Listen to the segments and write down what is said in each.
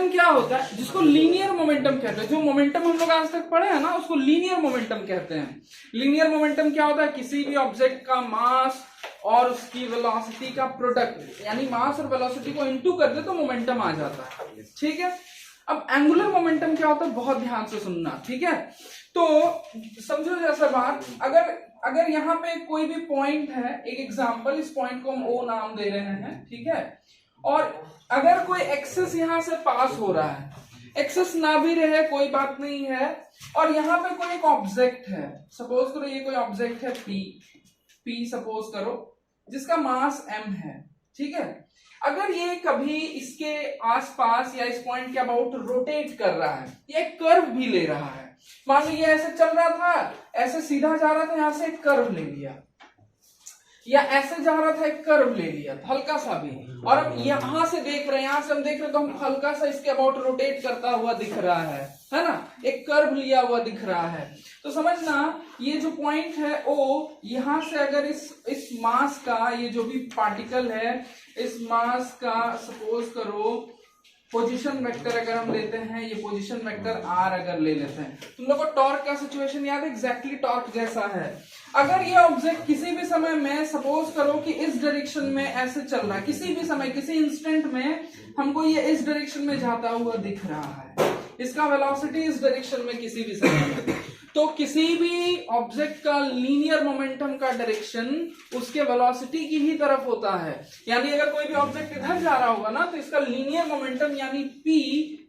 Momentum क्या होता है, जिसको लीनियर मोमेंटम कहते हैं, जो मोमेंटम हम लोग आज तक पढ़े हैं ना उसको लीनियर मोमेंटम कहते हैं। लीनियर मोमेंटम क्या होता है, किसी भी ऑब्जेक्ट का मास और उसकी वेलोसिटी का प्रोडक्ट, यानी मास और वेलोसिटी को इनटू कर दे तो मोमेंटम आ जाता है। ठीक है, अब एंगुलर मोमेंटम क्या होता है, बहुत ध्यान से सुनना। ठीक है, तो समझो जैसा बात, अगर यहाँ पे कोई भी पॉइंट है, एक एग्जांपल, इस पॉइंट को हम ओ नाम दे रहे हैं। ठीक है, और अगर कोई एक्सेस यहां से पास हो रहा है, एक्सेस ना भी रहे कोई बात नहीं है, और यहाँ पे कोई एक ऑब्जेक्ट है, सपोज करो ये कोई ऑब्जेक्ट है पी सपोज करो, जिसका मास m है। ठीक है, अगर ये कभी इसके आसपास या इस पॉइंट के अबाउट रोटेट कर रहा है, ये कर्व भी ले रहा है, मान लो ये ऐसे चल रहा था, ऐसे सीधा जा रहा था, यहां से एक कर्व ले लिया, या ऐसे जा रहा था एक कर्व ले लिया हल्का सा भी, और अब यहां से देख रहे हैं, यहां से हम देख रहे हैं तो हम हल्का सा इसके अबाउट रोटेट करता हुआ दिख रहा है ना, एक कर्व लिया हुआ दिख रहा है। तो समझना ये जो पॉइंट है ओ, यहां से अगर इस मास का, ये जो भी पार्टिकल है, इस मास का सपोज करो पोजीशन वेक्टर अगर हम लेते हैं, ये पोजीशन वेक्टर r अगर ले लेते हैं, तुम लोग को टॉर्क का सिचुएशन याद है, एग्जैक्टली टॉर्क जैसा है। अगर ये ऑब्जेक्ट किसी भी समय में सपोज करो कि इस डायरेक्शन में ऐसे चल रहा है, किसी भी समय किसी इंस्टेंट में हमको ये इस डायरेक्शन में जाता हुआ दिख रहा है, इसका वेलोसिटी इस डायरेक्शन में किसी भी समय में, तो किसी भी ऑब्जेक्ट का लीनियर मोमेंटम का डायरेक्शन उसके वेलोसिटी की ही तरफ होता है। यानी अगर कोई भी ऑब्जेक्ट इधर जा रहा होगा ना, तो इसका लीनियर मोमेंटम यानी p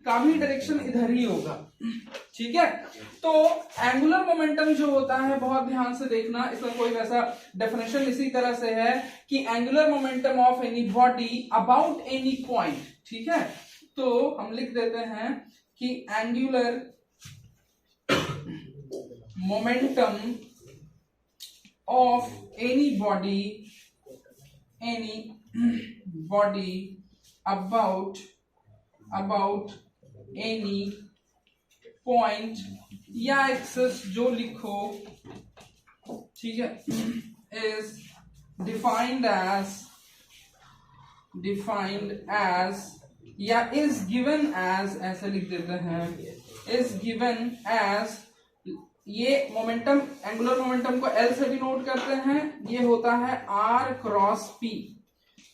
का भी डायरेक्शन इधर ही होगा। ठीक है, तो एंगुलर मोमेंटम जो होता है, बहुत ध्यान से देखना, इसका कोई वैसा डेफिनेशन इसी तरह से है कि angular momentum of any body about any point. ठीक है, तो हम लिख देते हैं कि angular momentum of any body about any point या एक्सेस जो लिखो, ठीक है, is defined as या is given as, ऐसे लिख देते हैं, is given as, ये मोमेंटम, एंगुलर मोमेंटम को L से डिनोट करते हैं, ये होता है R क्रॉस P।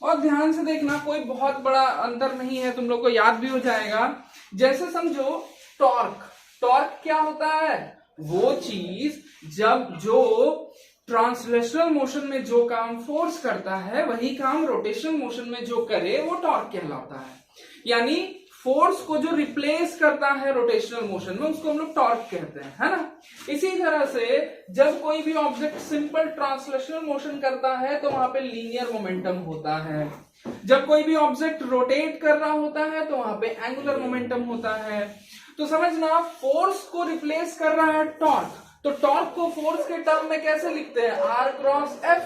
और ध्यान से देखना, कोई बहुत बड़ा अंतर नहीं है, तुम लोग को याद भी हो जाएगा। जैसे समझो टॉर्क क्या होता है, वो चीज जब जो ट्रांसलेशनल मोशन में जो काम फोर्स करता है वही काम रोटेशन मोशन में जो करे वो टॉर्क कहलाता है। यानी फोर्स को जो रिप्लेस करता है रोटेशनल मोशन में उसको हम लोग टॉर्क कहते हैं, है ना। इसी तरह से जब कोई भी ऑब्जेक्ट सिंपल ट्रांसलेशनल मोशन करता है तो वहां पे लीनियर मोमेंटम होता है। जब कोई भी ऑब्जेक्ट रोटेट कर रहा होता है तो वहां पे एंगुलर मोमेंटम होता है। तो समझना, फोर्स को रिप्लेस कर रहा है टॉर्क, तो टॉर्क को फोर्स के टर्म में कैसे लिखते हैं, R क्रॉस F।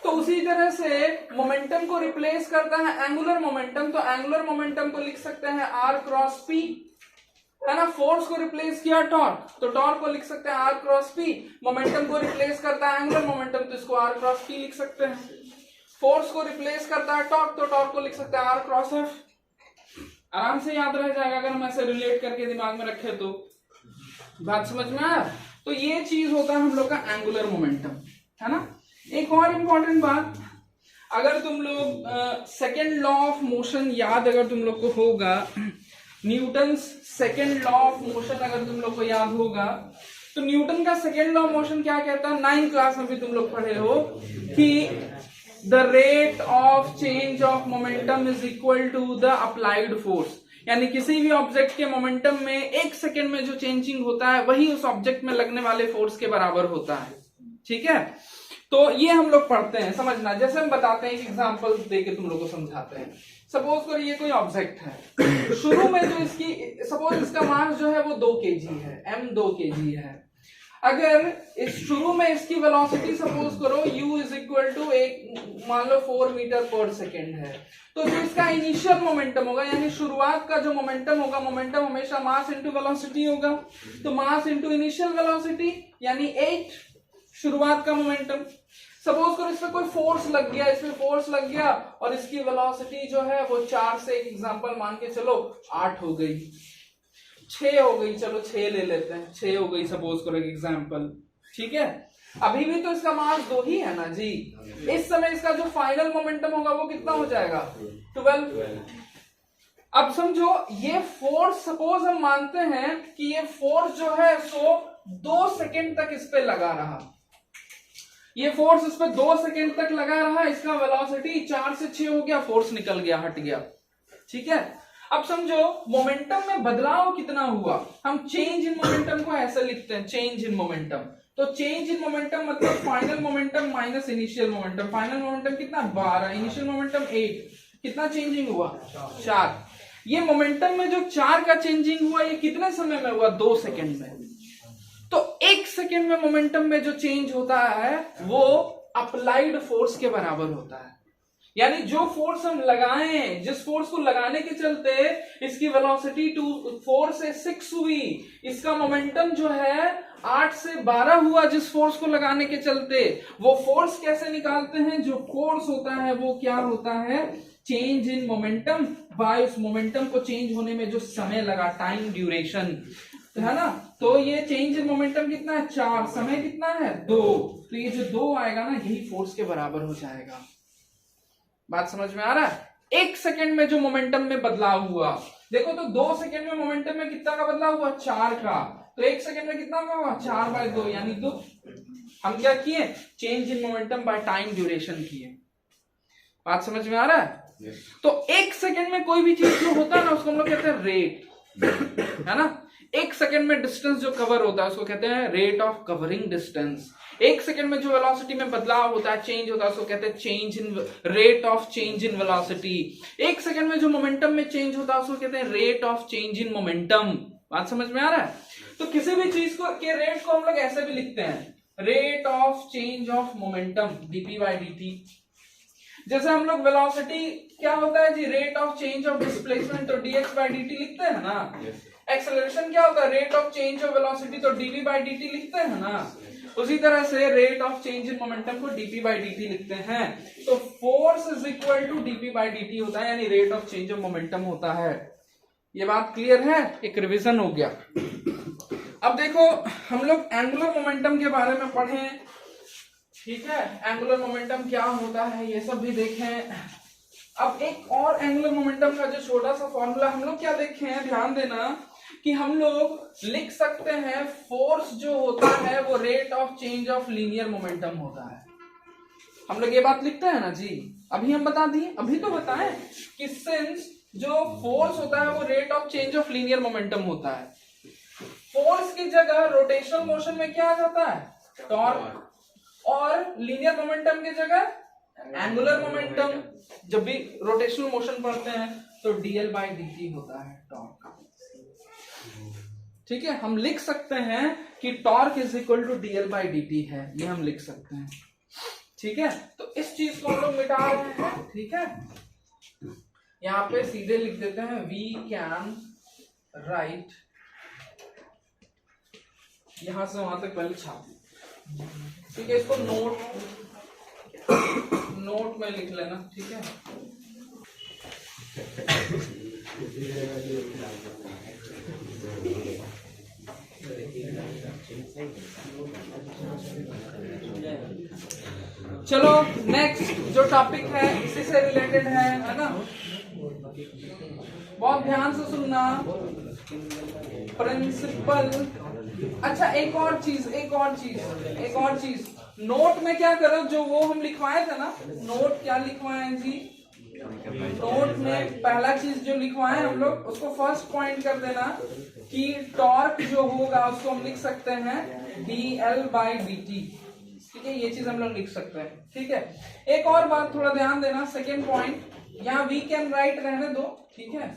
तो उसी तरह से मोमेंटम को रिप्लेस करता है एंगुलर मोमेंटम, तो एंगुलर मोमेंटम को लिख सकते हैं R क्रॉस P, है ना। फोर्स को रिप्लेस किया टॉर्क, तो टॉर्क को लिख सकते हैं R क्रॉस P। मोमेंटम को रिप्लेस करता है एंगुलर मोमेंटम, तो इसको R क्रॉस P लिख सकते हैं। फोर्स को रिप्लेस करता है टॉर्क, तो टॉर्क को लिख सकते हैं R क्रॉस F। आराम से याद रह जाएगा अगर हम ऐसे रिलेट करके दिमाग में रखे तो। बात समझ में आया। तो ये चीज होता है हम लोग का एंगुलर मोमेंटम, है ना। एक और इंपॉर्टेंट बात, अगर तुम लोग सेकेंड लॉ ऑफ मोशन याद अगर तुम लोग को होगा, Newton second law of motion अगर तुम लोग को याद होगा, तो न्यूटन का सेकेंड लॉ ऑफ मोशन क्या कहता है, 9th क्लास में भी तुम लोग पढ़े हो कि the rate of change of momentum is equal to the applied force. यानी किसी भी ऑब्जेक्ट के मोमेंटम में एक सेकेंड में जो चेंजिंग होता है वही उस ऑब्जेक्ट में लगने वाले फोर्स के बराबर होता है। ठीक है, तो ये हम लोग पढ़ते हैं, समझना। जैसे हम बताते हैं, एक एग्जांपल देके तुम लोग को समझाते हैं। सपोज करो ये कोई ऑब्जेक्ट है, शुरू में जो इसकी, सपोज इसका मास जो है वो 2 kg है, m 2 kg है। अगर इस शुरू में इसकी वेलोसिटी सपोज करो u इज इक्वल टू एक मान लो 4 मीटर पर सेकेंड है, तो जो इसका इनिशियल मोमेंटम होगा, यानी शुरुआत का जो मोमेंटम होगा, मोमेंटम हमेशा मास इंटू वेलोसिटी होगा, तो मास इंटू इनिशियल वेलोसिटी यानी 8 शुरुआत का मोमेंटम। सपोज करो इसमें कोई फोर्स लग गया, इसमें फोर्स लग गया और इसकी वेलोसिटी जो है वो 4 से, एक एग्जांपल मान के चलो 8 हो गई, 6 हो गई, चलो 6 ले लेते हैं, 6 हो गई सपोज करो एक एग्जांपल, ठीक है। अभी भी तो इसका मास 2 ही है ना जी। इस समय इसका जो फाइनल मोमेंटम होगा वो कितना हो जाएगा 12। अब समझो ये फोर्स, सपोज हम मानते हैं कि ये फोर्स जो है सो 2 सेकेंड तक इस पे लगा रहा, ये फोर्स इस पे 2 सेकेंड तक लगा रहा, इसका वेलोसिटी 4 से 6 हो गया, फोर्स निकल गया, हट गया, ठीक है। अब समझो मोमेंटम में बदलाव कितना हुआ, हम चेंज इन मोमेंटम को ऐसे लिखते हैं, चेंज इन मोमेंटम। तो चेंज इन मोमेंटम मतलब final momentum minus initial momentum. Final momentum कितना 12, इनिशियल मोमेंटम 8, कितना चेंजिंग हुआ 4। ये मोमेंटम में जो 4 का चेंजिंग हुआ ये कितने समय में हुआ 2 सेकेंड में। तो 1 सेकेंड में मोमेंटम में जो चेंज होता है वो अप्लाइड फोर्स के बराबर होता है। यानी जो फोर्स हम लगाएं, जिस फोर्स को लगाने के चलते इसकी वेलोसिटी 4 से 6 हुई, इसका मोमेंटम जो है 8 से 12 हुआ, जिस फोर्स को लगाने के चलते, वो फोर्स कैसे निकालते हैं, जो फोर्स होता है वो क्या होता है, चेंज इन मोमेंटम बाय उस मोमेंटम को चेंज होने में जो समय लगा, टाइम ड्यूरेशन, है ना। तो ये चेंज इन मोमेंटम कितना है 4, समय कितना है 2, तो ये जो 2 आएगा ना यही फोर्स के बराबर हो जाएगा। बात समझ में आ रहा है। 1 सेकेंड में जो मोमेंटम में बदलाव हुआ, देखो तो 2 सेकेंड में मोमेंटम में कितना का बदलाव हुआ 4 का, तो 1 सेकेंड में कितना का हुआ 4/2 यानी 2। हम क्या किए, change in momentum by time duration किए। बात समझ में आ रहा है। तो 1 सेकेंड में कोई भी चीज जो होता है ना उसको हम लोग कहते हैं रेट, है ना। 1 सेकेंड में डिस्टेंस जो कवर होता है उसको कहते हैं rate of covering distance. 1 second में जो वेलोसिटी में बदलाव होता है, चेंज होता है, उसको कहते हैं change in rate of change in velocity. 1 second में जो मोमेंटम में चेंज होता है उसको कहते हैं rate of change in momentum. बात समझ में आ रहा है। तो किसी भी चीज को के रेट को हम लोग ऐसे भी लिखते हैं, rate of change of momentum dp/dt। जैसे हम लोग वेलोसिटी क्या होता है जी, rate of change of displacement, तो dx/dt लिखते हैं ना। एक्सेलरेशन क्या होता है, rate of change of velocity, तो dv/dt लिखते हैं ना। उसी तरह से rate of change in momentum को dp/dt लिखते हैं। तो force is equal to dp/dt होता है, यानी rate of change of momentum होता है। ये बात क्लियर है, एक रिवीजन हो गया। अब देखो हम लोग एंगुलर मोमेंटम के बारे में पढ़ें, ठीक है। एंगुलर मोमेंटम क्या होता है ये सब भी देखें। अब एक और एंगुलर मोमेंटम का जो छोटा सा फॉर्मूला हम लोग क्या देखे हैं, ध्यान देना कि हम लोग लिख सकते हैं फोर्स जो होता है वो rate of change of linear momentum होता है। हम लोग ये बात लिखते हैं ना जी, अभी हम बता दिए, अभी तो बताएं कि सिंस जो फोर्स होता है वो rate of change of linear momentum होता है, फोर्स की जगह रोटेशनल मोशन में क्या आ जाता है टॉर्क, और लीनियर मोमेंटम की जगह एंगुलर मोमेंटम। जब भी रोटेशनल मोशन पढ़ते हैं तो dl/dt होता है टॉर्क, ठीक है। हम लिख सकते हैं कि torque is equal to dl/dt है, ये हम लिख सकते हैं, ठीक है। तो इस चीज को हम लोग मिटा रहे हैं, ठीक है। यहां पे सीधे लिख देते हैं वी कैन राइट, यहां से वहां तक पहले छाप, ठीक है। इसको नोट में लिख लेना, ठीक है। चलो नेक्स्ट जो टॉपिक है इसी से रिलेटेड है ना। बहुत ध्यान से सुनना, प्रिंसिपल। अच्छा एक और चीज नोट में क्या करो, जो वो हम लिखवाए थे ना, नोट क्या लिखवाए जी, नोट में पहला चीज जो लिखवाए हम लोग उसको फर्स्ट पॉइंट कर देना कि टॉर्क जो होगा उसको हम लिख सकते हैं dl/dt, ठीक है। ये चीज हम लोग लिख सकते हैं, ठीक है। एक और बात थोड़ा ध्यान देना, सेकेंड पॉइंट, यहाँ वी कैन राइट रहने दो, ठीक है।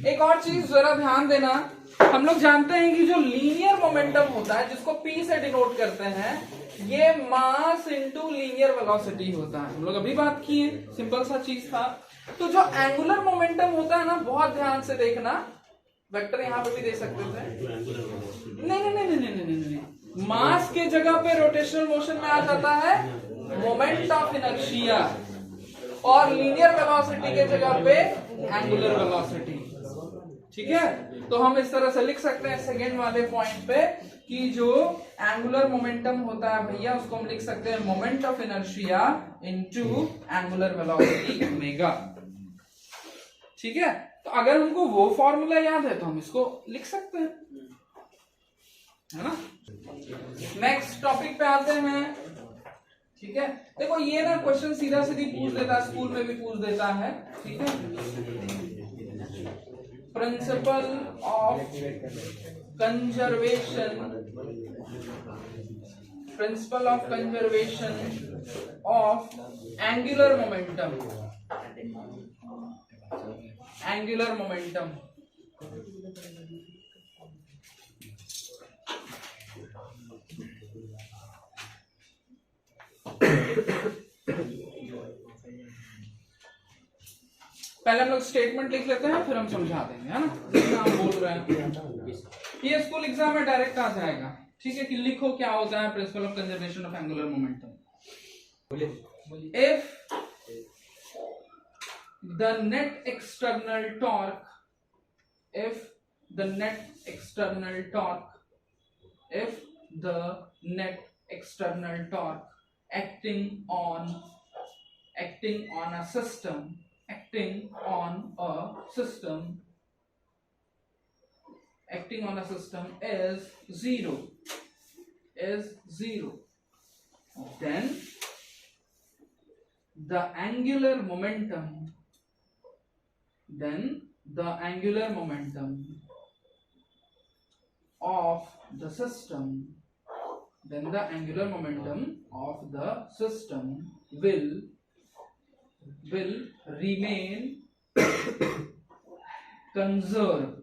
एक और चीज जरा ध्यान देना, हम लोग जानते हैं कि जो लीनियर मोमेंटम होता है जिसको P से डिनोट करते हैं, ये मास इनटू लीनियर वेलोसिटी होता है। हम लोग अभी बात किए, सिंपल सा चीज था। तो जो एंगुलर मोमेंटम होता है ना, बहुत ध्यान से देखना, वेक्टर यहां पे भी दे सकते थे, नहीं, मास के जगह पे रोटेशनल मोशन में आ जाता है मोमेंट ऑफ इनर्शिया, और लीनियर वेलोसिटी के जगह पे एंगुलर वेलोसिटी। ठीक है, तो हम इस तरह से लिख सकते हैं सेकेंड वाले पॉइंट पे कि जो एंगुलर मोमेंटम होता है भैया उसको हम लिख सकते हैं moment of inertia into angular velocity omega. ठीक है, तो अगर हमको वो फॉर्मूला याद है तो हम इसको लिख सकते हैं, है ना। नेक्स्ट टॉपिक पे आते हैं। ठीक है, देखो ये ना क्वेश्चन सीधा सीधी पूछ देता है, स्कूल में भी पूछ देता है। ठीक है, principle of conservation, principle of conservation of angular momentum, angular momentum. पहले हम लोग स्टेटमेंट लिख लेते हैं, फिर हम समझा देंगे, है ना, जितना हम बोल रहे हैं। ये स्कूल एग्जाम में डायरेक्ट आ जाएगा। ठीक है, कि लिखो क्या होता है principle of conservation of angular momentum. If the net external torque, if the net external torque, if the net external torque acting on a system, acting on a system is zero, then the angular momentum of the system, then the angular momentum of the system will remain conserve,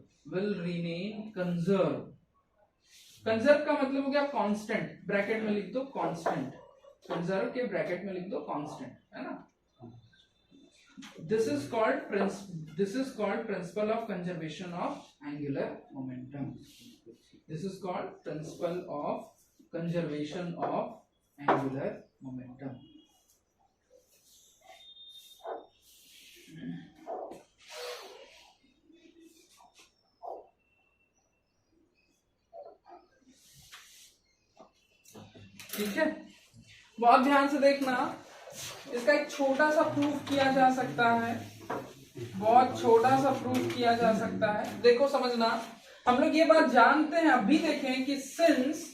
conserve का मतलब हो गया constant, bracket में लिख दो constant, conserve के bracket में लिख दो कांस्टेंट, है ना। This is called principle of conservation of angular momentum. This is called principle of conservation of angular momentum। ठीक है, बहुत ध्यान से देखना, इसका एक छोटा सा प्रूफ किया जा सकता है, बहुत छोटा सा प्रूफ किया जा सकता है। देखो समझना, हम लोग ये बात जानते हैं, अभी देखें कि सिंस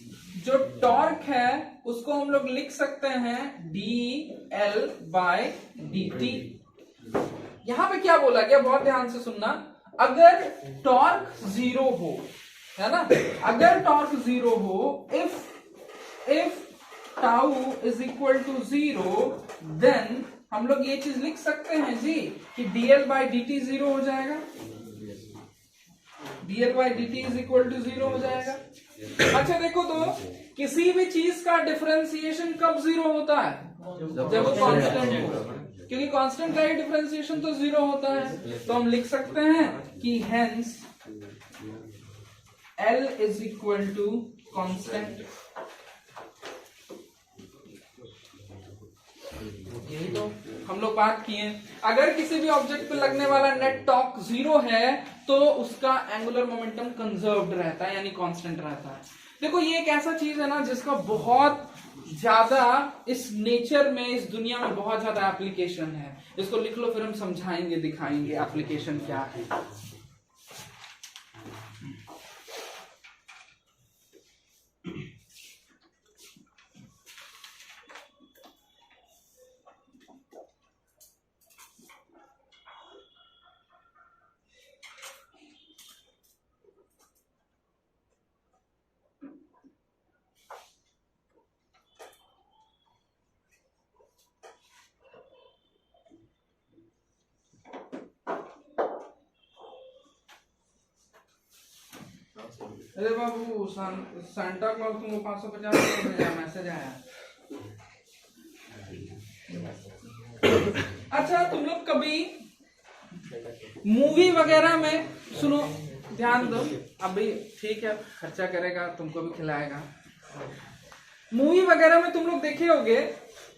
जो टॉर्क है उसको हम लोग लिख सकते हैं dl/dt। यहां पे क्या बोला गया, बहुत ध्यान से सुनना, अगर टॉर्क जीरो हो, है ना, अगर टॉर्क जीरो हो, if tau is equal to zero, then हम लोग ये चीज लिख सकते हैं जी कि dl/dt जीरो हो जाएगा, dl/dt is equal to zero हो जाएगा। अच्छा देखो, तो किसी भी चीज का डिफरेंशिएशन कब जीरो होता है, जब वो कांस्टेंट हो, क्योंकि कांस्टेंट का ही डिफरेंशिएशन तो जीरो होता है। तो हम लिख सकते हैं कि hence L is equal to constant. यही तो हम लोग बात किए, अगर किसी भी ऑब्जेक्ट पे लगने वाला नेट टॉर्क जीरो है तो उसका एंगुलर मोमेंटम कंजर्व्ड रहता है, यानी कांस्टेंट रहता है। देखो ये एक ऐसा चीज है ना जिसका बहुत ज्यादा इस नेचर में, इस दुनिया में बहुत ज्यादा एप्लीकेशन है। इसको लिख लो, फिर हम समझाएंगे, दिखाएंगे एप्लीकेशन क्या है। अरे बाबू, सांता क्लॉज तुमको 550 भेजा, मैसेज आया। अच्छा, तुम लोग कभी मूवी वगैरह में, सुनो ध्यान दो, अभी ठीक है खर्चा करेगा, तुमको भी खिलाएगा, मूवी वगैरह में तुम लोग देखे होगे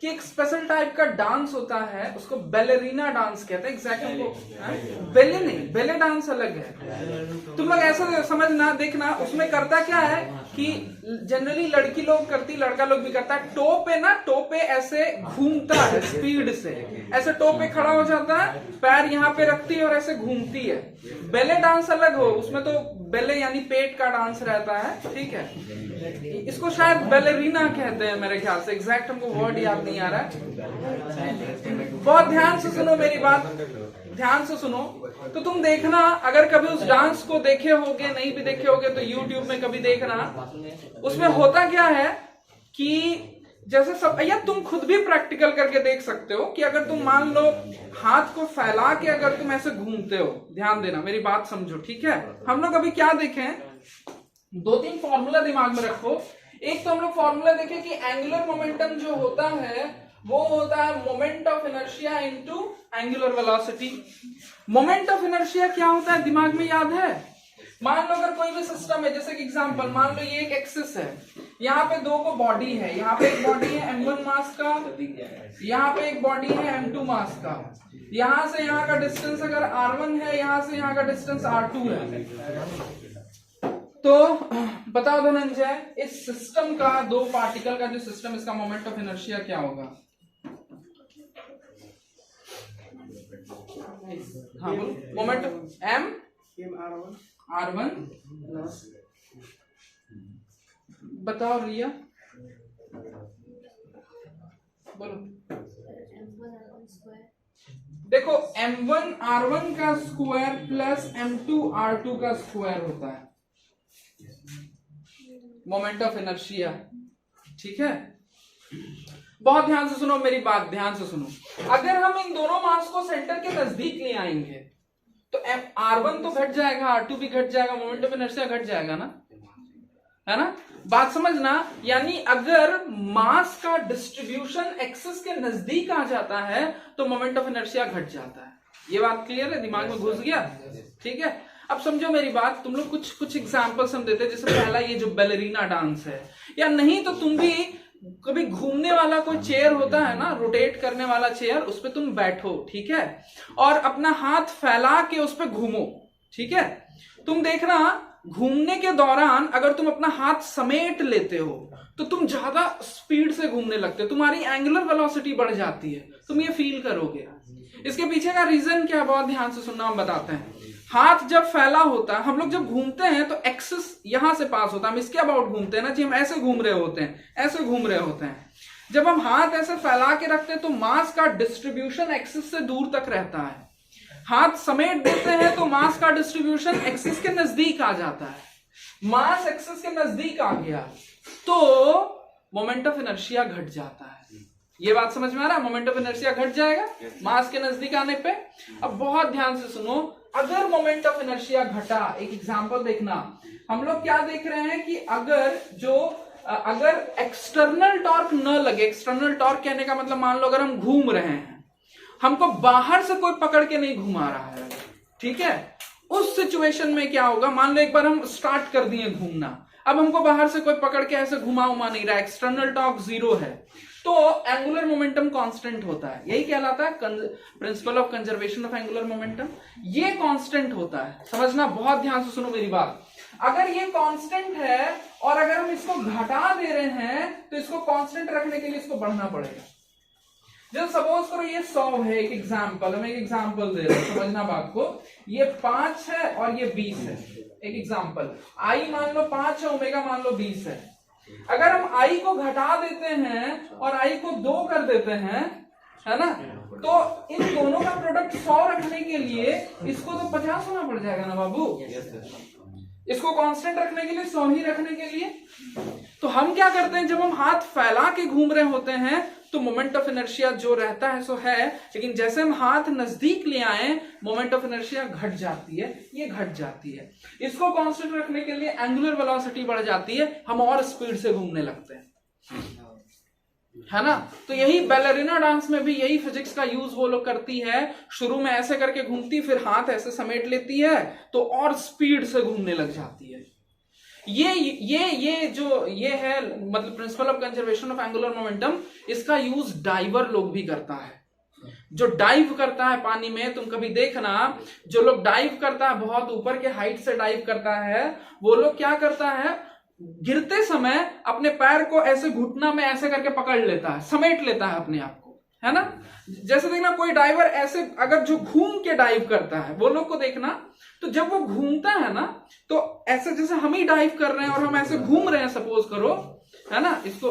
कि एक स्पेशल टाइप का डांस होता है, उसको बैलेरिना डांस कहते हैं। एग्जैक्टली वो बेले नहीं, बेले डांस अलग है। तुम लोग ऐसा समझना, देखना उसमें करता क्या है कि जनरली लड़की लोग करती, लड़का लोग भी करता है। टो पे ना, टो पे ऐसे घूमता है स्पीड से, ऐसे टो पे खड़ा हो जाता है, पैर यहाँ पे रखती है और ऐसे घूमती है। बेले डांस अलग हो, उसमें तो बेले यानी पेट का डांस रहता है, ठीक है। इसको शायद बैलेरिना कहते हैं मेरे ख्याल से, एग्जैक्ट हमको वर्ड याद नहीं आ रहा है। बहुत ध्यान से सुनो मेरी बात, ध्यान से सुनो। तो तुम देखना, अगर कभी उस डांस को देखे होगे, नहीं भी देखे होगे तो यूट्यूब में कभी देखना। उसमें होता क्या है कि जैसे सब, या तुम खुद भी प्रैक्टिकल करके देख सकते हो कि अगर तुम मान लो हाथ को फैला के अगर तुम ऐसे घूमते हो, ध्यान देना मेरी बात समझो, ठीक है। हम लोग अभी क्या देखें, 2-3 फॉर्मूला दिमाग में रखो। एक तो हम लोग फॉर्मूला देखें कि एंगुलर मोमेंटम जो होता है वो होता है moment of inertia into angular velocity. Moment of inertia क्या होता है, दिमाग में याद है? मान लो अगर कोई भी सिस्टम है, जैसे कि एग्जांपल मान लो ये एक एक्सिस है, यहाँ पे 2 को बॉडी है, यहाँ पे एक बॉडी है m1 मास का, यहाँ पे एक बॉडी है m2 मास का। यहां से यहाँ का डिस्टेंस अगर r1 है, यहाँ से यहाँ का डिस्टेंस r2 है। तो बताओ धनंजय, इस सिस्टम का, 2 पार्टिकल का जो सिस्टम, इसका मोमेंट ऑफ इनर्शिया क्या होगा? हाँ बोलो, मोमेंट m r1 बताओ रिया, बोलो। देखो m1 r1 का स्क्वायर प्लस m2 r2 का स्क्वायर होता है मोमेंट ऑफ इनर्शिया, ठीक है। बहुत ध्यान से सुनो मेरी बात, ध्यान से सुनो। अगर हम इन दोनों मास को सेंटर के नजदीक ले आएंगे तो r1 तो घट जाएगा, r2 भी घट जाएगा, मोमेंट ऑफ इनर्शिया घट जाएगा ना, है ना। बात समझना, यानी अगर मास का डिस्ट्रीब्यूशन एक्सिस के नजदीक आ जाता है तो मोमेंट ऑफ इनर्शिया घट जाता है। ये बात क्लियर है, दिमाग में घुस गया, ठीक है। अब समझो मेरी बात, तुम लोग कुछ एग्जांपल्स हम देते हैं। जैसे पहला ये जो बैलेरिना डांस है, या नहीं तो तुम भी कभी घूमने वाला कोई चेयर होता है ना, रोटेट करने वाला चेयर, उस पर तुम बैठो, ठीक है, और अपना हाथ फैला के उस पर घूमो, ठीक है। तुम देखना घूमने के दौरान अगर तुम अपना हाथ समेट लेते हो तो तुम ज्यादा स्पीड से घूमने लगते हो, तुम्हारी एंगुलर वेलोसिटी बढ़ जाती है, तुम ये फील करोगे। इसके पीछे का रीजन क्या है, बहुत ध्यान से सुनना, हम बताते हैं। हाथ जब फैला होता है, हम लोग जब घूमते हैं तो एक्सिस यहां से पास होता है, हम इसके अबाउट घूमते हैं ना जी, हम ऐसे घूम रहे होते हैं, ऐसे घूम रहे होते हैं। जब हम हाथ ऐसे फैला के रखते हैं तो मास का डिस्ट्रीब्यूशन एक्सिस से दूर तक रहता है। हाथ समेट देते हैं तो मास का डिस्ट्रीब्यूशन एक्सिस के नजदीक आ जाता है। मास एक्सिस के नजदीक आ गया तो मोमेंट ऑफ इनर्शिया घट जाता है। ये बात समझ में आ रहा है? मोमेंट ऑफ इनर्शिया घट जाएगा मास के नजदीक आने पे। अब बहुत ध्यान से सुनो, अगर मोमेंट ऑफ इनर्शिया घटा, एक एग्जांपल देखना, हम लोग क्या देख रहे हैं कि अगर एक्सटर्नल टॉर्क न लगे, एक्सटर्नल टॉर्क कहने का मतलब मान लो अगर हम घूम रहे हैं, हमको बाहर से कोई पकड़ के नहीं घुमा रहा है, ठीक है, उस सिचुएशन में क्या होगा, मान लो एक बार हम स्टार्ट कर दिए घूमना, अब हमको बाहर से कोई पकड़ के ऐसे घुमा नहीं रहा, एक्सटर्नल टॉर्क 0 है, तो एंगुलर मोमेंटम कांस्टेंट होता है। यही कहलाता है principle of conservation of angular momentum. ये कांस्टेंट होता है, समझना, बहुत ध्यान से सुनो मेरी बात। अगर ये कांस्टेंट है और अगर हम इसको घटा दे रहे हैं तो इसको कांस्टेंट रखने के लिए इसको बढ़ना पड़ेगा। जब सपोज करो ये 100 है, एक एग्जांपल, हम एक एग्जांपल दे रहे हैं, समझना बात को, ये 5 है और ये 20 है, एक एग्जांपल, आई मान लो 5 है, ओमेगा मान लो 20 है। अगर हम आई को घटा देते हैं और आई को 2 कर देते हैं, है ना, तो इन दोनों का प्रोडक्ट 100 रखने के लिए इसको तो 50 होना पड़ जाएगा ना बाबू। इसको कांस्टेंट रखने के लिए 100 ही रखने के लिए। तो हम क्या करते हैं, जब हम हाथ फैला के घूम रहे होते हैं तो मोमेंट ऑफ इनर्शिया जो रहता है सो है, लेकिन जैसे हम हाथ नजदीक ले आए मोमेंट ऑफ इनर्शिया घट जाती है, ये घट जाती है। इसको कांस्टेंट रखने के लिए एंगुलर वेलोसिटी बढ़ जाती है, हम और स्पीड से घूमने लगते हैं, है ना। तो यही बैलेरिना डांस में भी यही फिजिक्स का यूज वो लोग करती है, शुरू में ऐसे करके घूमती, फिर हाथ ऐसे समेट लेती है तो और स्पीड से घूमने लग जाती है। ये जो ये है मतलब principle of conservation of angular momentum, इसका यूज डाइवर लोग भी करता है। जो डाइव करता है पानी में, तुम कभी देखना, जो लोग डाइव करता है बहुत ऊपर के हाइट से डाइव करता है, वो लोग क्या करता है, गिरते समय अपने पैर को ऐसे घुटना में ऐसे करके पकड़ लेता है, समेट लेता है अपने आप को, है ना। जैसे देखना कोई डाइवर ऐसे अगर जो घूम के डाइव करता है वो लोग को देखना, तो जब वो घूमता है ना तो ऐसे जैसे हम ही डाइव कर रहे हैं और हम ऐसे घूम रहे हैं सपोज करो, है ना, इसको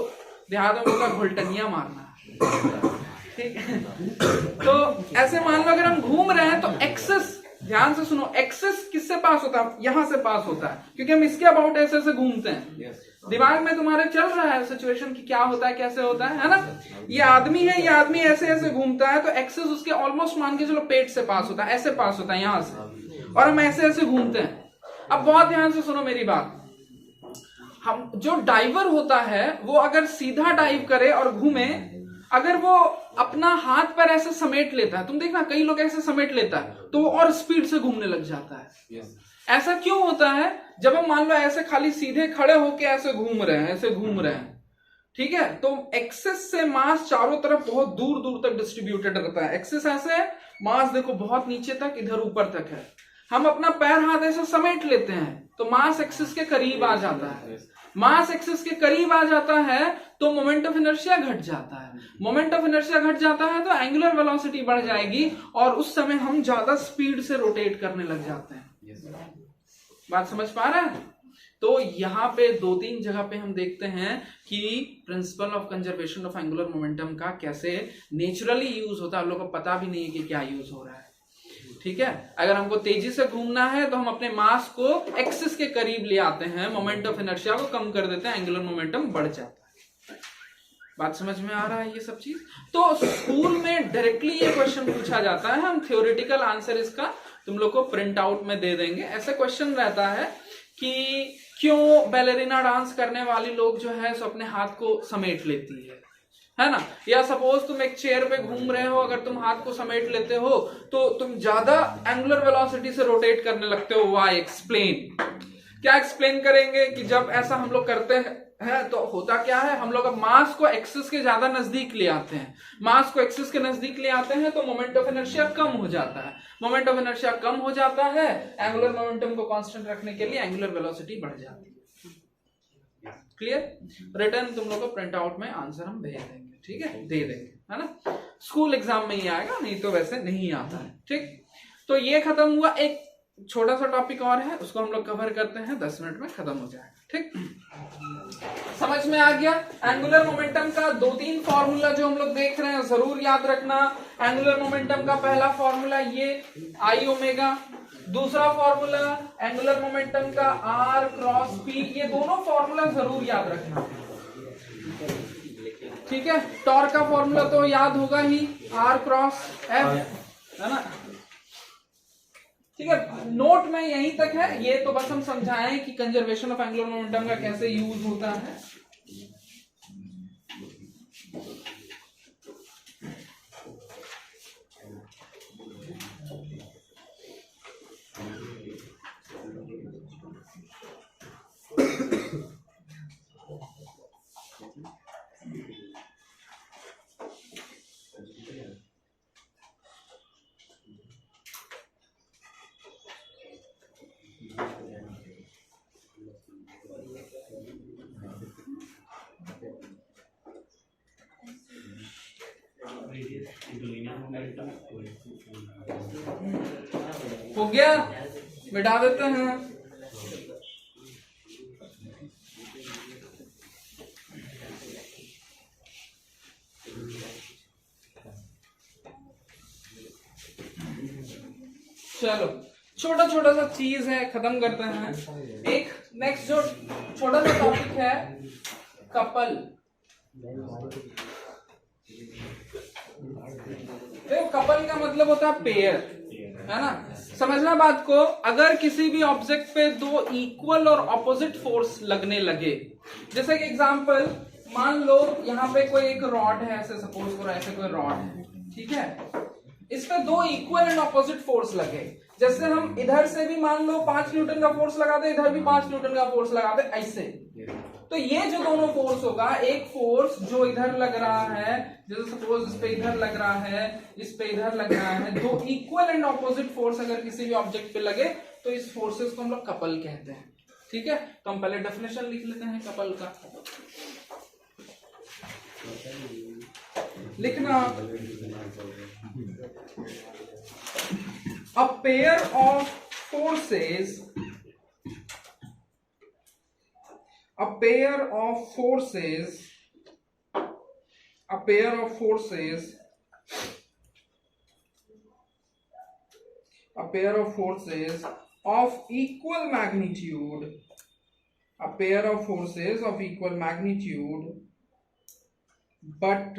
देहात में बोलता घुलटनिया मारना, ठीक है। तो ऐसे मान लो अगर हम घूम रहे हैं तो एक्सेस, ध्यान से सुनो, एक्सेस किससे पास होता है, यहां से पास होता है, क्योंकि हम इसके अबाउट ऐसे ऐसे घूमते हैं। दिमाग में तुम्हारे चल रहा है सिचुएशन की क्या होता है कैसे होता है ना। ये आदमी है, ये आदमी ऐसे ऐसे घूमता है तो एक्सेस उसके ऑलमोस्ट मान के चलो पेट से पास होता है, ऐसे पास होता है यहां से, और हम ऐसे ऐसे घूमते हैं। अब बहुत ध्यान से सुनो मेरी बात, हम जो डाइवर होता है वो अगर सीधा डाइव करे और घूमे, अगर वो अपना हाथ पर ऐसे समेट लेता है, तुम देखना कई लोग ऐसे समेट लेता है तो वो और स्पीड से घूमने लग जाता है। ऐसा क्यों होता है, जब हम मान लो ऐसे खाली सीधे खड़े होके ऐसे घूम रहे हैं, ऐसे घूम रहे हैं, ठीक है, तो एक्सेस से मास चारों तरफ बहुत दूर दूर तक डिस्ट्रीब्यूटेड रहता है। एक्सेस ऐसे है, मास देखो बहुत नीचे तक, इधर ऊपर तक है। हम अपना पैर हाथ ऐसे समेट लेते हैं तो मास एक्सिस के करीब आ जाता है। मास एक्सिस के करीब आ जाता है तो मोमेंट ऑफ इनर्शिया घट जाता है। मोमेंट ऑफ इनर्शिया घट जाता है तो एंगुलर वेलोसिटी बढ़ जाएगी और उस समय हम ज्यादा स्पीड से रोटेट करने लग जाते हैं। बात समझ पा रहा है? तो यहाँ पे 2-3 जगह पे हम देखते हैं कि principle of conservation of angular momentum का कैसे नेचुरली यूज होता है, हम लोग को पता भी नहीं है कि क्या यूज हो रहा है। ठीक है, अगर हमको तेजी से घूमना है तो हम अपने मास को एक्सिस के करीब ले आते हैं, मोमेंट ऑफ इनर्शिया को कम कर देते हैं, एंगुलर मोमेंटम बढ़ जाता है। बात समझ में आ रहा है ये सब चीज? तो स्कूल में डायरेक्टली ये क्वेश्चन पूछा जाता है, हम थ्योरेटिकल आंसर इसका तुम लोग को प्रिंट आउट में दे देंगे। ऐसा क्वेश्चन रहता है कि क्यों बैलेरिना डांस करने वाली लोग जो है सो अपने हाथ को समेट लेती है ना। या सपोज तुम एक चेयर पे घूम रहे हो, अगर तुम हाथ को समेट लेते हो तो तुम ज्यादा एंगुलर वेलोसिटी से रोटेट करने लगते हो। व्हाई? एक्सप्लेन। क्या एक्सप्लेन करेंगे कि जब ऐसा हम लोग करते हैं तो होता क्या है, हम लोग अब मास को एक्सिस के ज्यादा नजदीक ले आते हैं। मास को एक्सिस के नजदीक ले आते हैं तो मोमेंट ऑफ इनर्शिया कम हो जाता है। मोमेंट ऑफ इनर्शिया कम हो जाता है, एंगुलर मोमेंटम को कांस्टेंट रखने के लिए एंगुलर वेलोसिटी बढ़ जाती है। क्लियर? रिटर्न तुम लोग को प्रिंट आउट में आंसर हम भेज देंगे, ठीक है, दे देंगे, है ना। स्कूल एग्जाम में ही आएगा, नहीं तो वैसे नहीं आता है। ठीक, तो ये खत्म हुआ। एक छोटा सा टॉपिक और है, उसको हम लोग कवर करते हैं, 10 मिनट में खत्म हो जाएगा। ठीक, समझ में आ गया? एंगुलर मोमेंटम का 2-3 फॉर्मूला जो हम लोग देख रहे हैं जरूर याद रखना। एंगुलर मोमेंटम का पहला फॉर्मूला ये आई ओमेगा, दूसरा फॉर्मूला एंगुलर मोमेंटम का आर क्रॉस पी। ये दोनों फॉर्मूला जरूर याद रखना, ठीक है। टॉर्क का फॉर्मूला तो याद होगा ही, आर क्रॉस एफ, है ना। ठीक है, नोट में यहीं तक है। ये तो बस हम समझाएं कि कंजर्वेशन ऑफ एंगुलर मोमेंटम का कैसे यूज होता है। हो गया, मिटा देते हैं। चलो, छोटा छोटा सा चीज है, खत्म करते हैं। एक नेक्स्ट जो छोटा सा टॉपिक है, कपल। देखो, कपल का मतलब होता है पेयर, है ना। समझना बात को, अगर किसी भी ऑब्जेक्ट पे 2 इक्वल और ऑपोजिट फोर्स लगने लगे, जैसे कि एग्जांपल मान लो यहाँ पे कोई एक रॉड है, ऐसे सपोज करो, ऐसे कोई रॉड है, ठीक है, इस पे 2 इक्वल एंड ऑपोजिट फोर्स लगे। जैसे हम इधर से भी मान लो 5 न्यूटन का फोर्स लगाते, इधर भी 5 न्यूटन का फोर्स लगाते, ऐसे। तो ये जो दोनों फोर्स होगा, एक फोर्स जो इधर लग रहा है, जैसे सपोज इस पे इधर लग रहा है, इस पे इधर लग रहा है, दो इक्वल एंड ऑपोजिट फोर्स अगर किसी भी ऑब्जेक्ट पे लगे तो इस फोर्सेस को हम लोग कपल कहते हैं। ठीक है, तो हम पहले डेफिनेशन लिख लेते हैं कपल का। लिखना, a pair of forces, a pair of forces, a pair of forces, a pair of forces of equal magnitude, a pair of forces of equal magnitude, but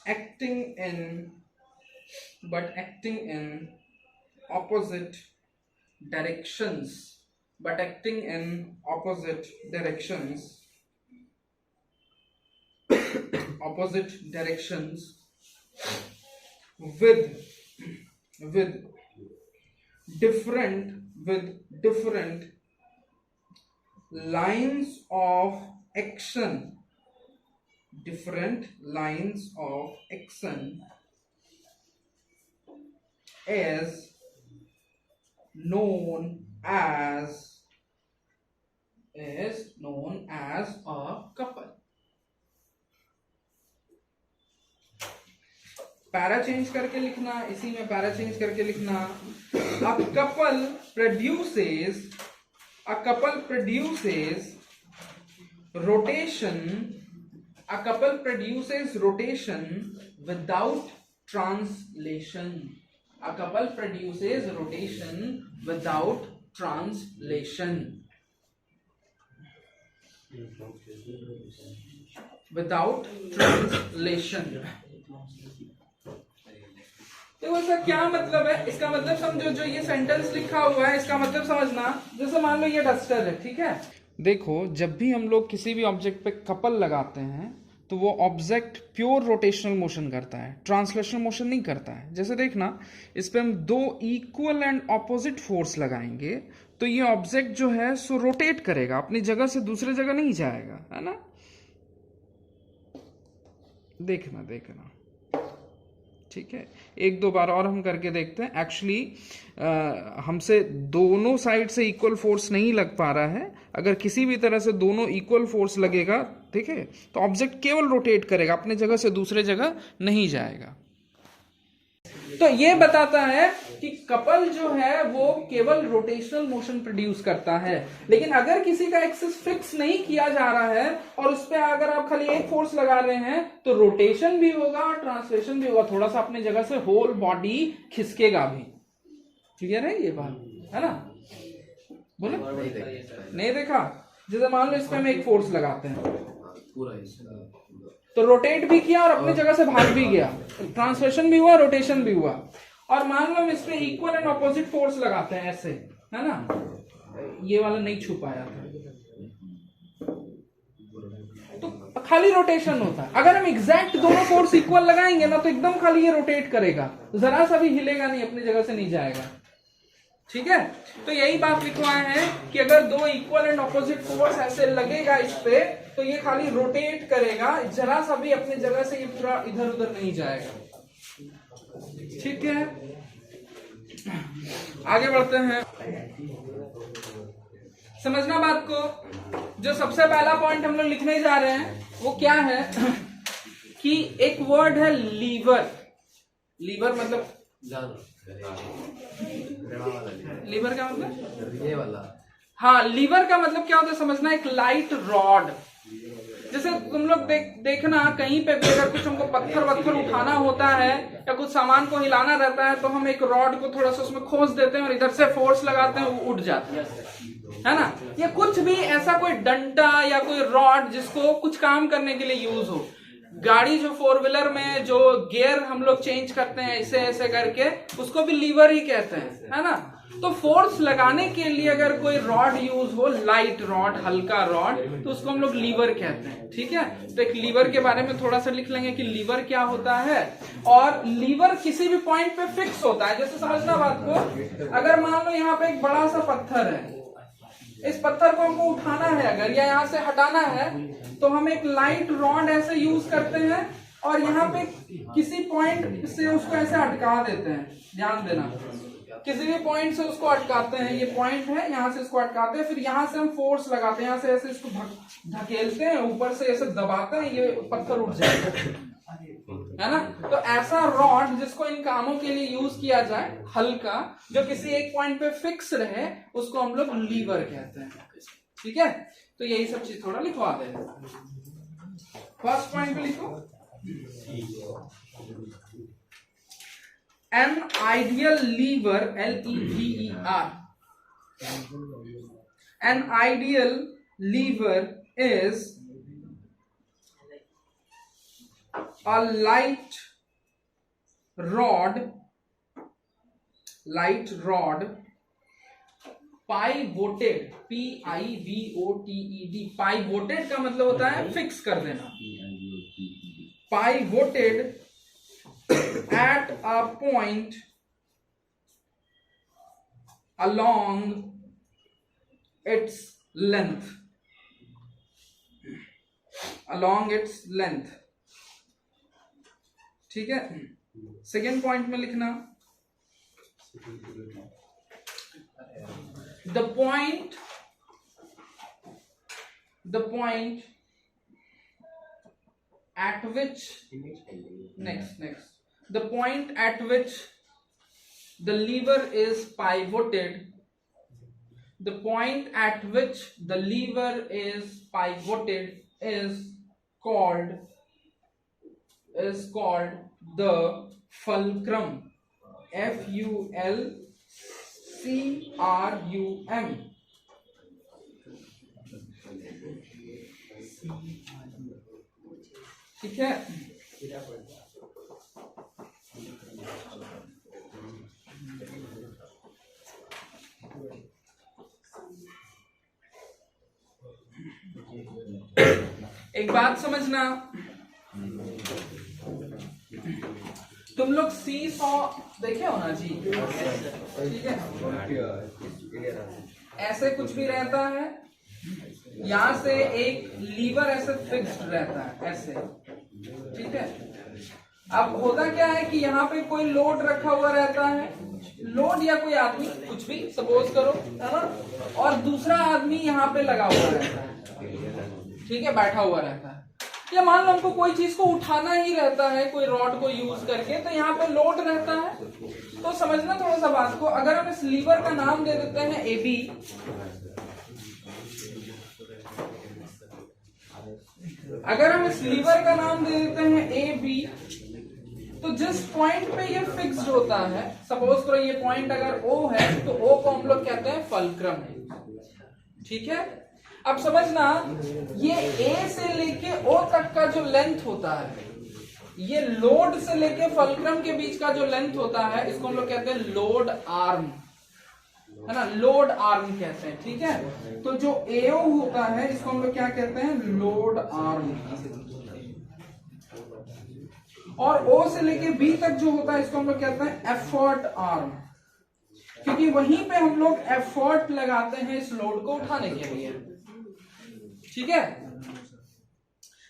acting in opposite directions, but acting in opposite directions, opposite directions with different lines of action, different lines of action is known as a couple. Para change करके लिखना, इसी में para change करके लिखना, a couple produces rotation without translation. A couple produces rotation without translation. Without translation. देखो इसका क्या मतलब है? इसका मतलब समझो, जो ये सेंटेंस लिखा हुआ है इसका मतलब समझना। जैसे मान लो ये डस्टर है, ठीक है। देखो जब भी हम लोग किसी भी ऑब्जेक्ट पे कपल लगाते हैं तो वो ऑब्जेक्ट प्योर रोटेशनल मोशन करता है, ट्रांसलेशनल मोशन नहीं करता है। जैसे देखना, इस पे हम दो इक्वल एंड ऑपोजिट फोर्स लगाएंगे तो ये ऑब्जेक्ट जो है सो रोटेट करेगा, अपनी जगह से दूसरे जगह नहीं जाएगा, है ना। देखना ठीक है, एक दो बार और हम करके देखते हैं। एक्चुअली हमसे दोनों साइड से इक्वल फोर्स नहीं लग पा रहा है। अगर किसी भी तरह से दोनों इक्वल फोर्स लगेगा, ठीक है, तो ऑब्जेक्ट केवल रोटेट करेगा, अपने जगह से दूसरे जगह नहीं जाएगा। तो ये बताता है कि कपल जो है वो केवल रोटेशनल मोशन प्रोड्यूस करता है। लेकिन अगर किसी का एक्सिस फिक्स नहीं किया जा रहा है और उस पर अगर आप खाली एक फोर्स लगा रहे हैं तो रोटेशन भी होगा और ट्रांसलेशन भी होगा, थोड़ा सा अपनी जगह से होल बॉडी खिसकेगा भी। क्लियर है ये बात, है ना? बोले नहीं देखा? जैसे मान लो इस पे हम एक फोर्स लगाते हैं तो रोटेट भी किया और अपनी जगह से भाग भी गया, ट्रांसलेशन भी हुआ, रोटेशन भी हुआ। और मान लो हम इस पे इक्वल एंड ऑपोजिट फोर्स लगाते हैं ऐसे, है ना, ये वाला नहीं छू पाया था तो खाली रोटेशन होता है। अगर हम एग्जैक्ट दोनों फोर्स इक्वल लगाएंगे ना तो एकदम खाली ये रोटेट करेगा, जरा सा भी हिलेगा नहीं, अपनी जगह से नहीं जाएगा। ठीक है, तो यही बात लिखवाए हैं कि अगर दो इक्वल एंड ऑपोजिट फोर्स ऐसे लगेगा इस पे तो ये खाली रोटेट करेगा, जरा सा भी अपनी जगह से ये पूरा इधर उधर नहीं जाएगा। ठीक है, आगे बढ़ते हैं। समझना बात को। जो सबसे पहला पॉइंट हम लोग लिखने जा रहे हैं वो क्या है कि एक वर्ड है लीवर। लीवर मतलब लीवर क्या मतलब? ये वाला। हाँ, लीवर का मतलब क्या होता है समझना, एक लाइट रॉड। जैसे तुम लोग देखना कहीं पे भी अगर कुछ हमको पत्थर उठाना होता है या कुछ सामान को हिलाना रहता है तो हम एक रॉड को थोड़ा सा उसमें खोस देते हैं और इधर से फोर्स लगाते हैं, वो उठ जाता है ना। या कुछ भी ऐसा कोई डंडा या कोई रॉड जिसको कुछ काम करने के लिए यूज हो। गाड़ी जो 4 व्हीलर में जो गियर हम लोग चेंज करते हैं ऐसे ऐसे करके, उसको भी लीवर ही कहते हैं, है ना। तो फोर्स लगाने के लिए अगर कोई रॉड यूज हो, लाइट रॉड, हल्का रॉड, तो उसको हम लोग लीवर कहते हैं। ठीक है, तो एक लीवर के बारे में थोड़ा सा लिख लेंगे कि लीवर क्या होता है। और लीवर किसी भी पॉइंट पे फिक्स होता है। जैसे समझना बात को, अगर मान लो यहाँ पे एक बड़ा सा पत्थर है, इस पत्थर को हमको उठाना है अगर, या यहाँ से हटाना है, तो हम एक लाइट रॉड ऐसे यूज करते हैं और यहाँ पे किसी पॉइंट से उसको ऐसे अटका देते हैं। ध्यान देना, किसी भी पॉइंट से उसको अटकाते हैं, ये पॉइंट है, यहाँ से इसको अटकाते हैं, फिर यहाँ से हम फोर्स लगाते हैं, यहाँ से ऐसे इसको धकेलते हैं, ऊपर से ऐसे दबाते हैं, ये पत्थर उठ जाएगा, है ना। तो ऐसा रॉड जिसको इन कामों के लिए यूज किया जाए, हल्का, जो किसी एक पॉइंट पे फिक्स रहे, उसको हम लोग लीवर कहते हैं। ठीक है, तो यही सब चीज थोड़ा लिखवा दे। फर्स्ट पॉइंट पे लिखो, an ideal lever, L-E-V-E-R, an ideal lever is a light rod, pivoted, P-I-V-O-T-E-D, pivoted का मतलब होता है फिक्स कर देना, pivoted at a point along its length, ठीक है। सेकेंड पॉइंट में लिखना, the point at which the point at which the lever is pivoted, is called the fulcrum, F-U-L-C-R-U-M, ठीक है। एक बात समझना, तुम लोग सी सॉ देखे हो ना जी, ठीक है। ऐसे कुछ भी रहता है, यहां से एक लीवर ऐसे फिक्स्ड रहता है ऐसे, ठीक है। अब होता क्या है कि यहाँ पे कोई लोड रखा हुआ रहता है, लोड या कोई आदमी, कुछ भी सपोज करो, है ना, और दूसरा आदमी यहाँ पे लगा हुआ रहता है, ठीक है, बैठा हुआ रहता है। या मान लो हमको कोई चीज को उठाना ही रहता है कोई रॉड को यूज करके, तो यहाँ पे लोड रहता है। तो समझना थोड़ा सा बात को, अगर हम इस लीवर का नाम दे देते हैं AB, अगर हम इस लीवर का नाम दे देते हैं AB, तो जिस पॉइंट पे ये फिक्स्ड होता है, सपोज करो ये पॉइंट अगर O है, तो O को हम लोग कहते हैं फल्क्रम, ठीक है। अब समझना, ये A से लेके O तक का जो लेंथ होता है, ये लोड से लेके फल्क्रम के बीच का जो लेंथ होता है, इसको हम लोग कहते हैं लोड आर्म, है ना, लोड आर्म कहते हैं, ठीक है। तो जो AO होता है, इसको हम लोग क्या कहते हैं, लोड आर्म। और O से लेके B तक जो होता है, इसको हम लोग कहते हैं एफर्ट आर्म, क्योंकि वहीं पे हम लोग एफर्ट लगाते हैं इस लोड को उठाने के लिए, ठीक है।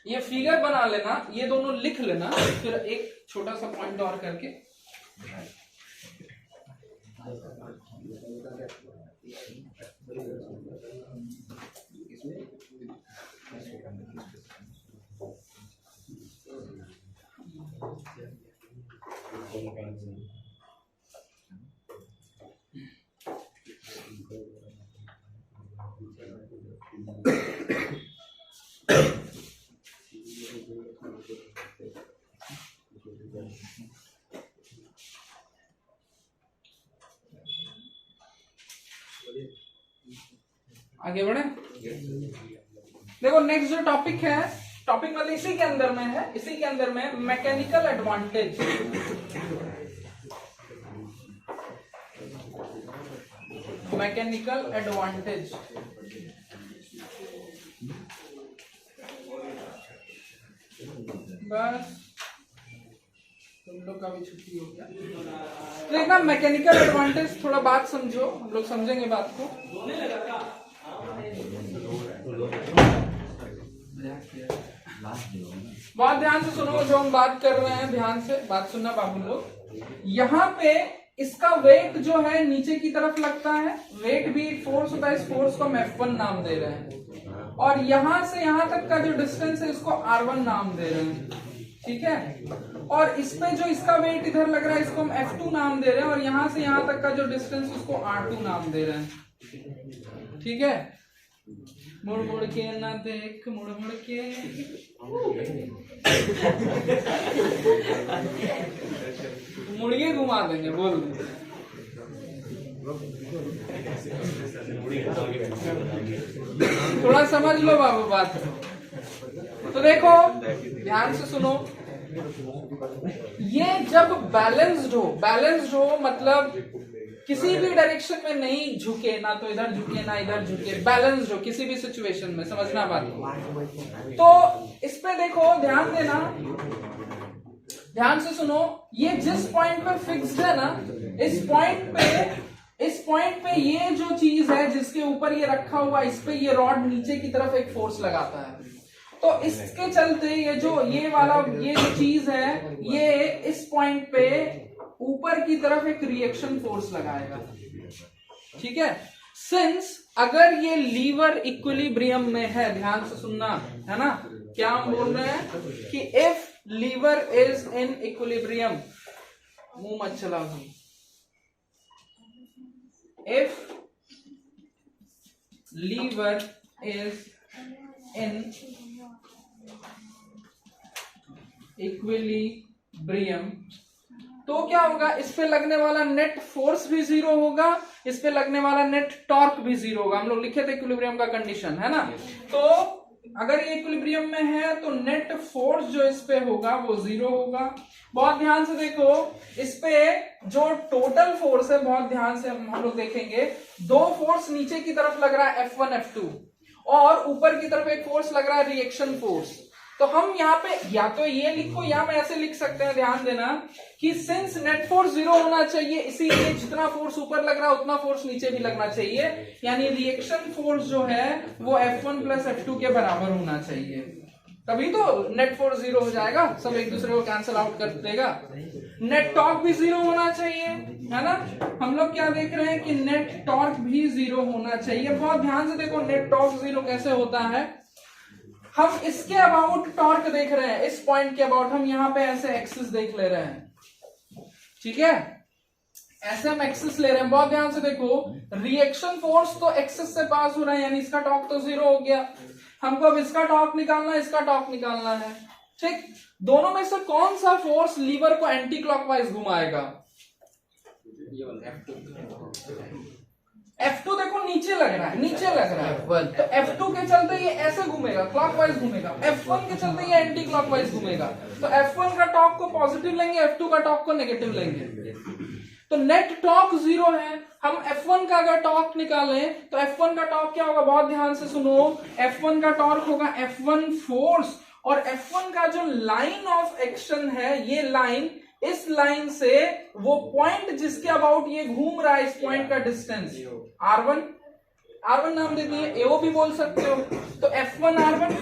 ये फिगर बना लेना, ये दोनों लिख लेना, फिर एक छोटा सा पॉइंट और करके आगे बढ़े। देखो नेक्स्ट जो टॉपिक है, टॉपिक मतलब इसी के अंदर में है, इसी के अंदर में मैकेनिकल एडवांटेज। Mechanical advantage. बस तुम लोग का भी छुट्टी हो गया। देखना मैकेनिकल एडवांटेज, थोड़ा बात समझो, हम लोग समझेंगे बात को। बहुत ध्यान से सुनो, जो हम बात कर रहे हैं ध्यान से बात सुनना बाबू लोग। यहाँ पे इसका वेट जो है नीचे की तरफ लगता है, वेट भी एक फोर्स होता है, इस फोर्स को हम F1 नाम दे रहे हैं, और यहां से यहां तक का जो डिस्टेंस है इसको R1 नाम दे रहे हैं, ठीक है। और इस पे जो इसका वेट इधर लग रहा है इसको हम F2 नाम दे रहे हैं, और यहां से यहां तक का जो डिस्टेंस उसको R2 नाम दे रहे हैं, ठीक है। मुड़ मुड़ के ना देख, मुड़ मुड़ के मुड़िए घुमा देंगे, बोल थोड़ा समझ लो बाबू बात। तो देखो ध्यान से सुनो, ये जब बैलेंस्ड हो मतलब किसी भी डायरेक्शन में नहीं झुके, ना तो इधर झुके ना इधर झुके, बैलेंस्ड हो किसी भी सिचुएशन में, समझना बात को। तो इस पे देखो ध्यान देना, ध्यान से सुनो, ये जिस पॉइंट पे फिक्स्ड है ना, इस पॉइंट पे ये जो चीज है जिसके ऊपर ये रखा हुआ, इस पे ये रॉड नीचे की तरफ एक फोर्स लगाता है। तो इसके चलते ये जो चीज है, ये इस पॉइंट पे ऊपर की तरफ एक रिएक्शन फोर्स लगाएगा, ठीक है। सिंस अगर ये लीवर इक्विलिब्रियम में है, ध्यान से सुनना है ना, क्या हम बोल रहे हैं कि if lever is in equilibrium, मुंह मत चलाओ, if lever is in equilibrium, तो क्या होगा, इस पे लगने वाला नेट फोर्स भी जीरो होगा, इस पे लगने वाला नेट टॉर्क भी जीरो होगा। हम लोग लिखे थे इक्विलिब्रियम का कंडीशन, है ना। तो अगर ये इक्विलिब्रियम में है तो नेट फोर्स जो इस पे होगा वो जीरो होगा। बहुत ध्यान से देखो, इस पे जो टोटल फोर्स है, बहुत ध्यान से हम लोग देखेंगे, दो फोर्स नीचे की तरफ लग रहा है F1 F2, और ऊपर की तरफ एक फोर्स लग रहा है रिएक्शन फोर्स। तो हम यहाँ पे या तो ये लिखो या हम ऐसे लिख सकते हैं, ध्यान देना कि सिंस नेट फोर्स जीरो होना चाहिए, इसीलिए जितना फोर्स ऊपर लग रहा है उतना फोर्स नीचे भी लगना चाहिए, यानी रिएक्शन फोर्स जो है वो F1 प्लस F2 के बराबर होना चाहिए, तभी तो नेट फोर्स जीरो हो जाएगा, सब एक दूसरे को कैंसिल आउट कर देगा। नेट टॉर्क भी जीरो होना चाहिए, है ना। हम लोग क्या देख रहे हैं कि नेट टॉर्क भी जीरो होना चाहिए। बहुत ध्यान से देखो, नेट टॉर्क जीरो कैसे होता है, हम इसके अबाउट टॉर्क देख रहे हैं, इस पॉइंट के अबाउट हम यहाँ पे ऐसे एक्सिस देख ले रहे हैं, ठीक है, ऐसे हम एक्सिस ले रहे हैं। बहुत ध्यान से देखो, रिएक्शन फोर्स तो एक्सिस से पास हो रहा है, यानी इसका टॉर्क तो जीरो हो गया। हमको अब इसका टॉर्क निकालना है, इसका टॉर्क निकालना है, ठीक। दोनों में से कौन सा फोर्स लीवर को एंटी क्लॉकवाइज घुमाएगा? F2 देखो नीचे लग रहा है, नीचे लग रहा है, तो F2 के चलते ये ऐसे घूमेगा, क्लॉकवाइज घूमेगा। F1 के चलते ये एंटी क्लॉकवाइज घूमेगा, तो F1 का टॉर्क को पॉजिटिव लेंगे, F2 का टॉर्क को नेगेटिव लेंगे, तो नेट टॉर्क जीरो है। हम F1 का अगर टॉर्क निकालें तो F1 का टॉर्क क्या होगा, बहुत ध्यान से सुनो, F1 का टॉर्क होगा F1 फोर्स, और F1 का जो लाइन ऑफ एक्शन है, ये लाइन, इस लाइन से वो पॉइंट जिसके अबाउट ये घूम रहा है, इस पॉइंट का डिस्टेंस R1 नाम दे दिए, AO भी बोल सकते हो, तो F1 R1,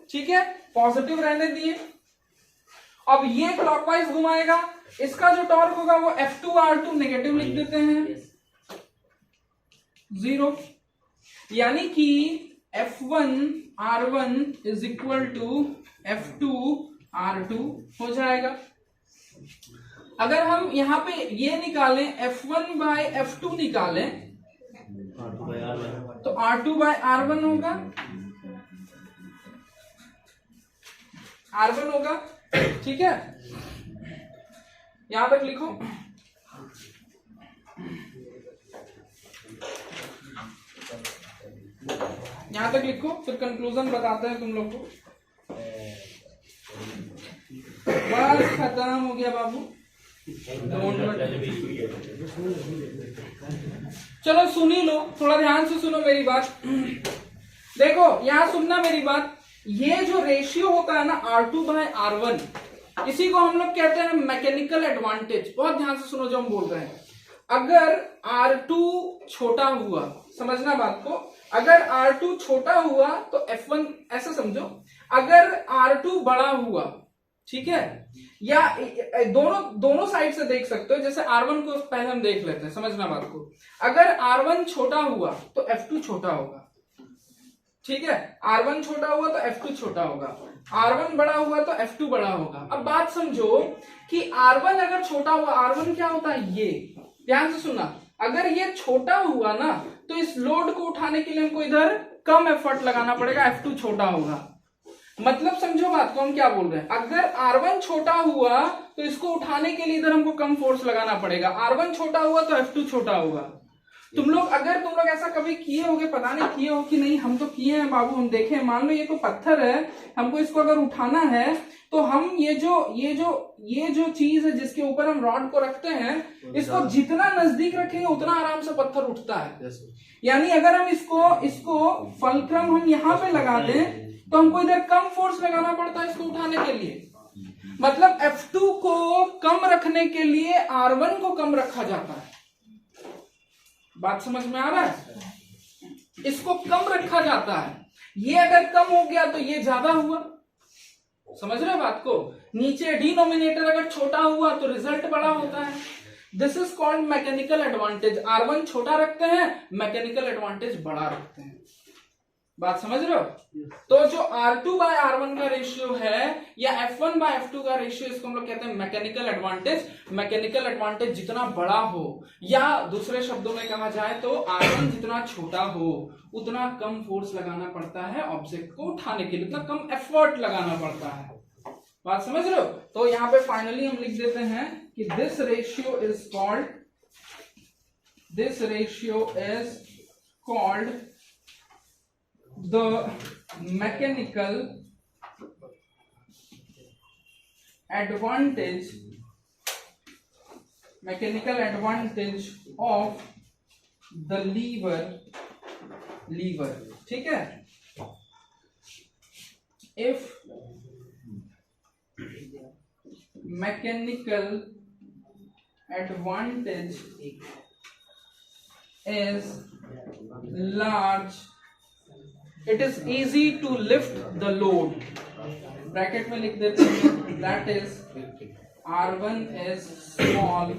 ठीक है, पॉजिटिव रहने दिए। अब ये क्लॉकवाइज घुमाएगा, इसका जो टॉर्क होगा वो F2 R2 नेगेटिव लिख देते हैं, जीरो, यानी कि F1 R1 is equal to F2 R2 हो जाएगा। अगर हम यहां पे ये निकालें, F1 बाय F2 निकालें, तो R2 बाय R1 होगा, R1 होगा, ठीक है। यहां तक लिखो, यहां तक लिखो, फिर कंक्लूजन बताते हैं तुम लोग को। बस खत्म हो गया बाबू। चलो सुन ही लो, थोड़ा ध्यान से सुनो मेरी बात। देखो यहां सुनना मेरी बात, ये जो रेशियो होता है ना R2/R1, इसी को हम लोग कहते हैं मैकेनिकल एडवांटेज। बहुत ध्यान से सुनो जो हम बोल रहे हैं। अगर R2 छोटा हुआ, समझना बात को, अगर R2 छोटा हुआ तो F1 ऐसा समझो, अगर R2 बड़ा हुआ, ठीक है, या दोनों साइड से देख सकते हो। जैसे R1 को पहले हम देख लेते हैं, समझना बात को। अगर R1 छोटा हुआ तो F2 छोटा होगा, ठीक है। R1 छोटा हुआ तो F2 छोटा होगा, R1 बड़ा हुआ तो F2 बड़ा होगा। अब बात समझो कि R1 अगर छोटा हुआ, R1 क्या होता है, ये ध्यान से सुनना, अगर ये छोटा हुआ ना तो इस लोड को उठाने के लिए हमको इधर कम एफर्ट लगाना पड़ेगा, F2 छोटा होगा। मतलब समझो बात को, हम क्या बोल रहे हैं, अगर R1 छोटा हुआ तो इसको उठाने के लिए इधर हमको कम फोर्स लगाना पड़ेगा, R1 छोटा हुआ तो F2 छोटा होगा। तुम लोग ऐसा कभी किए होगे, पता नहीं किए हो कि नहीं, हम तो किए हैं बाबू। हम देखे, मान लो ये तो पत्थर है, हमको इसको अगर उठाना है तो हम ये जो चीज है जिसके ऊपर हम रॉड को रखते हैं, इसको जितना नजदीक रखेंगे उतना आराम से पत्थर उठता है। यानी अगर हम इसको फलक्रम हम यहाँ पे लगा दें तो हमको इधर कम फोर्स लगाना पड़ता है इसको उठाने के लिए। मतलब F2 को कम रखने के लिए R1 को कम रखा जाता है। बात समझ में आ रहा है? इसको कम रखा जाता है। ये अगर कम हो गया तो ये ज्यादा हुआ, समझ रहे बात को। नीचे डिनोमिनेटर अगर छोटा हुआ तो रिजल्ट बड़ा होता है। This is called mechanical advantage. R1 छोटा रखते हैं, मैकेनिकल एडवांटेज बड़ा रखते हैं। बात समझ रहे हो? तो जो R2/R1 का रेशियो है या F1/F2 का रेशियो, इसको हम लोग कहते हैं मैकेनिकल एडवांटेज। मैकेनिकल एडवांटेज जितना बड़ा हो, या दूसरे शब्दों में कहा जाए तो R1 जितना छोटा हो उतना कम फोर्स लगाना पड़ता है ऑब्जेक्ट को उठाने के लिए, उतना कम एफर्ट लगाना पड़ता है। बात समझ रहे हो? तो यहाँ पे फाइनली हम लिख देते हैं कि this ratio is called the mechanical advantage of the lever, ठीक है। if mechanical advantage is large, it is easy to lift the load। Bracket में लिख देते हैं, that is R1 is small,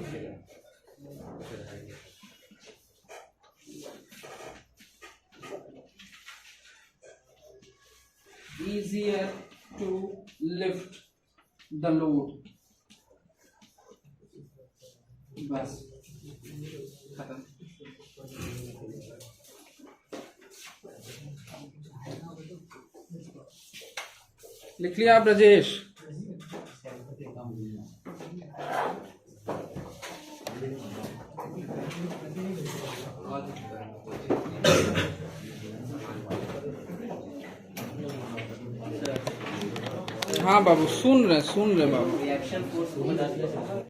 easier to lift the load। बस खत्म। लिख लिया आप राजेश? हाँ बाबू, सुन रहे बाबू।